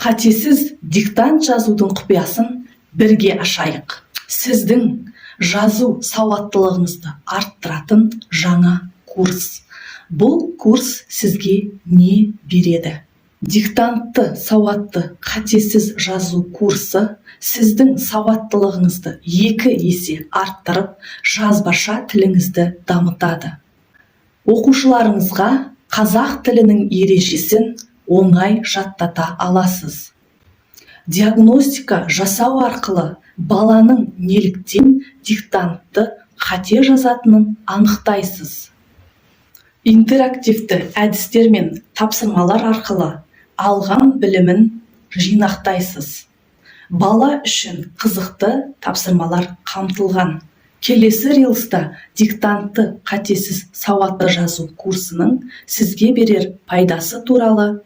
Қатесіз диктант жазудың құпиясын бірге ашайық. Сіздің жазу сауаттылығыңызды арттыратын жаңа курс. Бұл курс сізге не береді? Диктантты сауатты қатесіз жазу курсы сіздің сауаттылығыңызды 2 есе арттырып, жазбаша тіліңізді дамытады. Оқушыларыңызға қазақ тілінің ережесін оңай жаттата аласыз. Диагностика жасау арқылы баланың неліктен диктантты қате жазатынын анықтайсыз. Интерактивті әдістер мен тапсырмалар арқылы алған білімін жинақтайсыз. Бала үшін қызықты тапсырмалар қамтылған. Келесі рилста диктантты қатесіз сауатты жазу курсының сізге берер пайдасы туралы